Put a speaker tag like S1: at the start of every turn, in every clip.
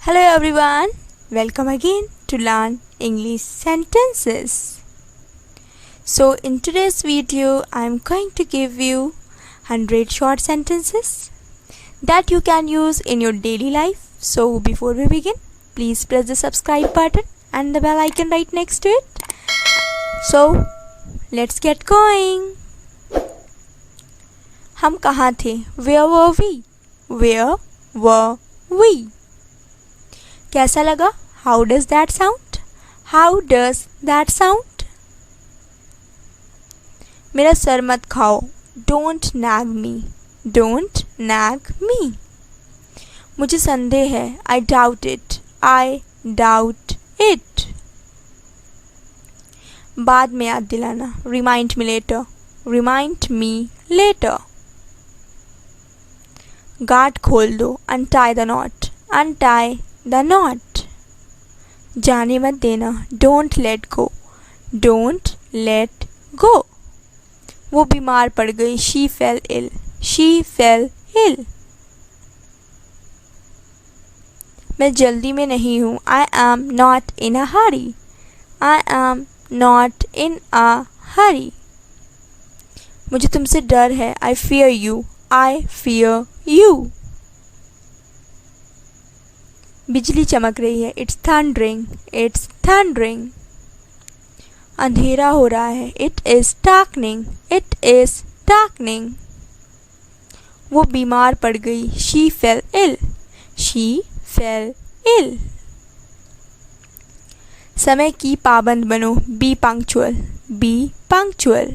S1: Hello everyone, welcome again to learn English sentences. So in today's video, I am going to give you 100 short sentences that you can use in your daily life. So before we begin, please press the subscribe button and the bell icon right next to it. So let's get going. हम कहाँ थे? Where were we? Where were we? कैसा लगा? How does that sound? How does that sound? मेरा sir मत खाओ. Don't nag me. Don't nag me. मुझे संदेह है. I doubt it. I doubt it. बाद में याद दिलाना. Remind me later. Remind me later. गांठ खोल दो. Untie the knot. Untie the knot. जाने मत देना. Don't let go. Don't let go. वो बीमार पड़ गई. She fell ill. She fell ill. मैं जल्दी में नहीं हूँ. I am not in a hurry. I am not in a hurry. मुझे तुमसे डर है. I fear you. I fear you. बिजली चमक रही है. It's thundering. It's thundering. अंधेरा हो रहा है. It is darkening. It is darkening. वो बीमार पड़ गई. She fell ill. She fell ill. समय की पाबंद बनो. Be punctual. Be punctual.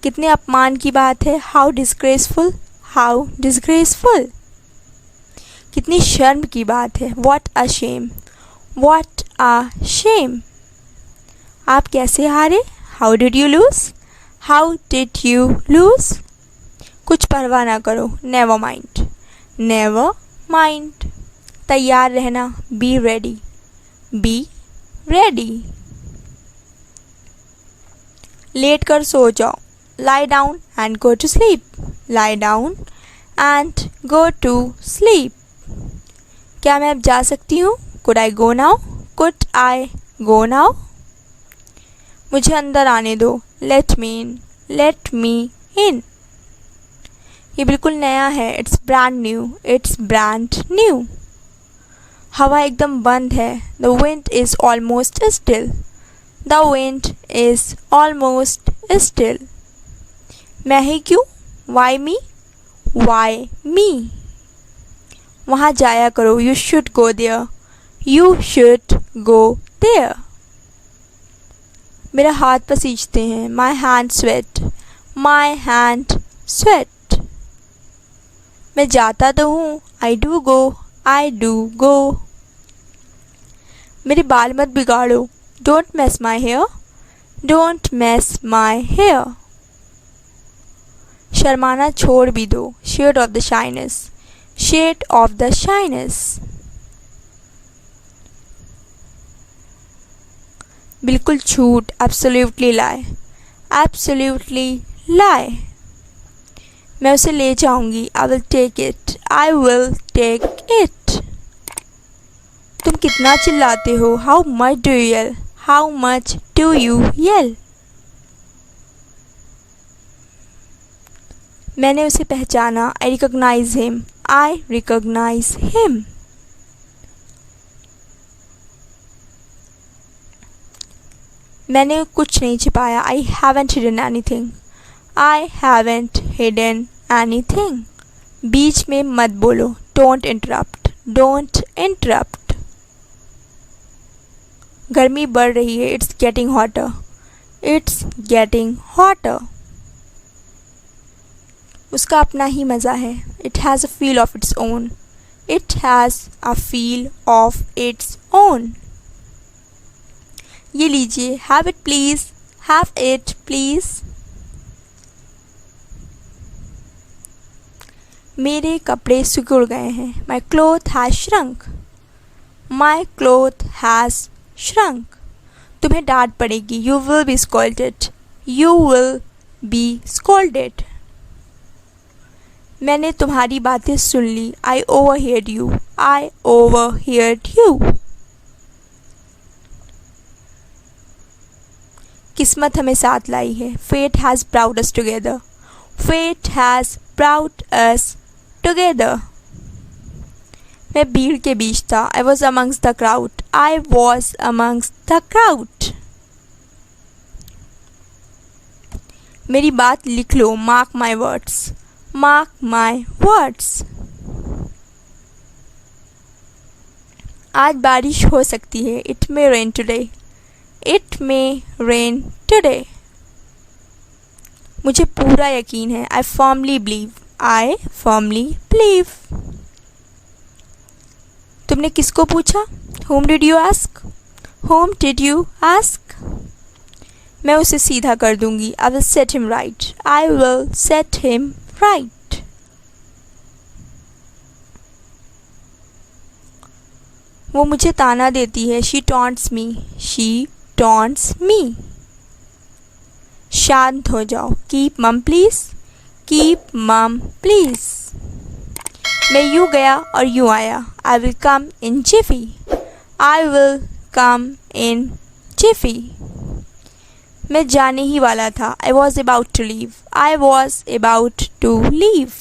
S1: कितने अपमान की बात है. How disgraceful. How disgraceful. कितनी शर्म की बात है. What a shame. What a shame. आप कैसे हारे. How did you lose. How did you lose. कुछ परवाह ना करो. Never mind. Never mind. तैयार रहना. Be ready. Be ready. लेट कर सो जाओ. Lie down and go to sleep. Lie down and go to sleep. क्या मैं अब जा सकती हूँ. Could I go now. Could I go now. मुझे अंदर आने दो. Let me in. Let me in. ये बिल्कुल नया है. It's brand new. It's brand new. हवा एकदम बंद है. The wind is almost still. The wind is almost still. मैं ही क्यों. Why me. Why me. वहाँ जाया करो. You should go there. You should go there. मेरा हाथ पसीजते हैं. My hand sweat. My hand sweat. मैं जाता तो हूँ. I do go. I do go. मेरे बाल मत बिगाड़ो. Don't mess my hair. Don't mess my hair. शर्माना छोड़ भी दो. Shade of the shyness. Shade of the shyness. बिल्कुल झूठ. Absolutely lie. Absolutely lie. मैं उसे ले जाऊंगी. I will take it. I will take it. तुम कितना चिल्लाते हो. How much do you yell. How much do you yell. मैंने उसे पहचाना. I recognize him. I recognize him. मैंने कुछ नहीं छिपाया. I haven't hidden anything. I haven't hidden anything. बीच में मत बोलो. Don't interrupt. Don't interrupt. गर्मी बढ़ रही है. It's getting hotter. It's getting hotter. उसका अपना ही मज़ा है. It has a feel of its own. It has a feel of its own. ये लीजिए. Have it please. Have it please. मेरे कपड़े सिकुड़ गए हैं. My cloth has shrunk. My cloth has shrunk. तुम्हें डांट पड़ेगी. You will be scolded. You will be scolded. मैंने तुम्हारी बातें सुन ली। आई ओवरहेard यू। I ओवरheard you. किस्मत हमें साथ लाई है। Fate has brought us together। Fate has brought us together। मैं भीड़ के बीच था। I was amongst the crowd। I was amongst the crowd। मेरी बात लिख लो। Mark my words. Mark my words. आज बारिश हो सकती है। It may rain today. It may rain today. मुझे पूरा यकीन है। I firmly believe. I firmly believe. तुमने किसको पूछा? Whom did you ask? Whom did you ask? मैं उसे सीधा कर दूंगी। I will set him right। I will set him right। वो मुझे ताना देती है। She taunts me। She taunts me। शांत हो जाओ। Keep mum please। Keep mum please। मैं यूँ गया और यूँ आया। I will come in jiffy। I will come in jiffy। मैं जाने ही वाला था। I was about to leave। I was about to leave।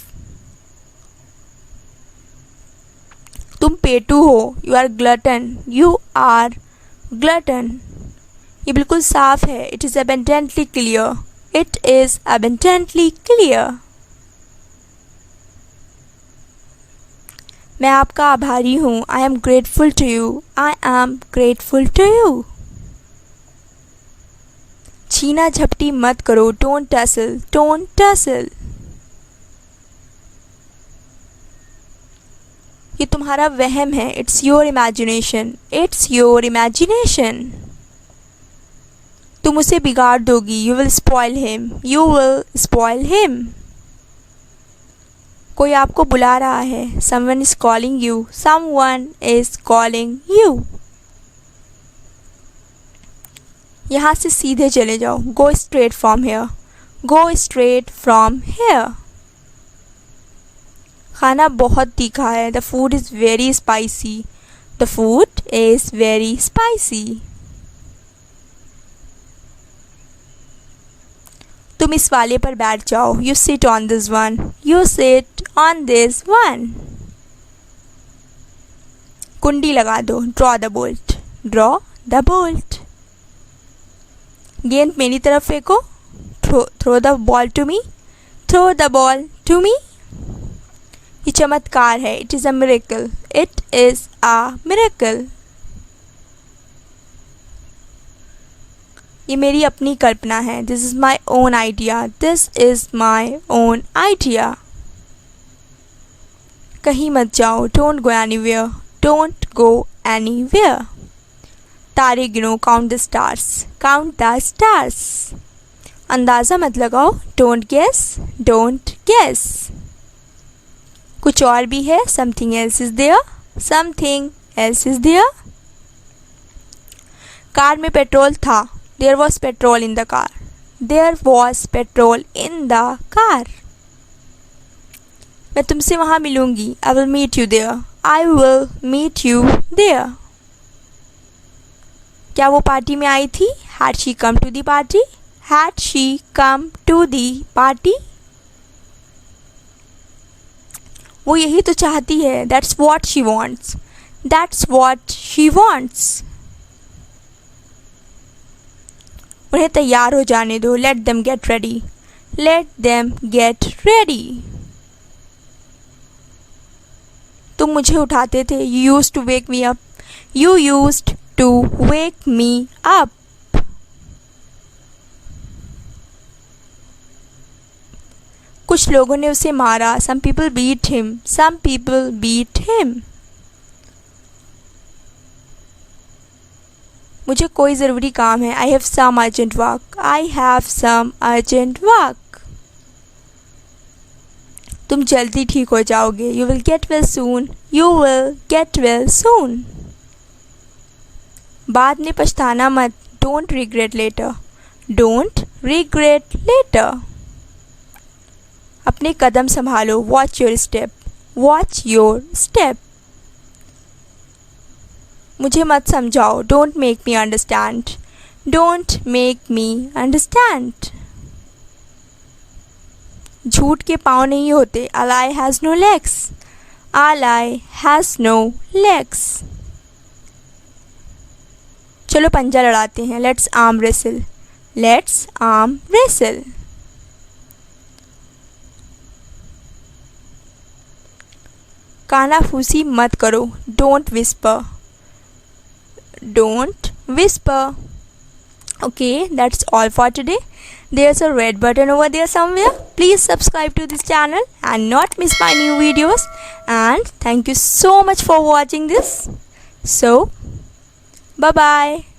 S1: तुम पेटू हो। You are glutton। You are glutton। ये बिल्कुल साफ है। It is abundantly clear। It is abundantly clear। मैं आपका आभारी हूँ। I am grateful to you। I am grateful to you। छीना झपटी मत करो। Don't tussle। Don't tussle। ये तुम्हारा वहम है। It's your imagination। It's your imagination। तुम उसे बिगाड़ दोगी। You will spoil him। You will spoil him। कोई आपको बुला रहा है। Someone is calling you। Someone is calling you। यहाँ से सीधे चले जाओ। Go straight from here। Go straight from here। खाना बहुत तीखा है। The food is very spicy। The food is very spicy। तुम इस वाले पर बैठ जाओ। You sit on this one। You sit on this one। कुंडी लगा दो। Draw the bolt। Draw the bolt। गेंद मेरी तरफ फेंको। Throw the ball to me। Throw the ball to me। ये चमत्कार है। It is a miracle। It is a miracle। ये मेरी अपनी कल्पना है। This is my own idea। This is my own idea। कहीं मत जाओ। Don't go anywhere। Don't go anywhere। तारे गिनो। Count the stars। Count the stars। अंदाज़ा मत लगाओ। Don't guess। Don't guess। कुछ और भी है। Something else is there। Something else is there। Car में पेट्रोल था। There was petrol in the car। There was petrol in the car। मैं तुमसे वहाँ मिलूंगी। I will meet you there। I will meet you there। क्या वो party में आई थी? Had she come to the party? Had she come to the party? वो यही तो चाहती है। That's what she wants। That's what she wants। उन्हें तैयार हो जाने दो। Let them get ready। Let them get ready। तुम मुझे उठाते थे। You used to wake me up। You used to wake me up। कुछ लोगों ने उसे मारा। Some people beat him। Some people beat him। मुझे कोई ज़रूरी काम है। I have some urgent work। I have some urgent work। तुम जल्दी ठीक हो जाओगे। You will get well soon। You will get well soon। बाद में पछताना मत। Don't regret later। Don't regret later। अपने कदम संभालो, watch your step, watch your step. मुझे मत समझाओ, don't make me understand, don't make me understand. झूठ के पाँव नहीं होते, a lie has no legs, a lie has no legs. चलो पंजा लड़ाते हैं, let's arm wrestle, let's arm wrestle. कानाफूसी मत करो, don't whisper, don't whisper. Okay, that's all for today. There's a red button over there somewhere. Please subscribe to this channel and not miss my new videos. And thank you so much for watching this. So bye bye.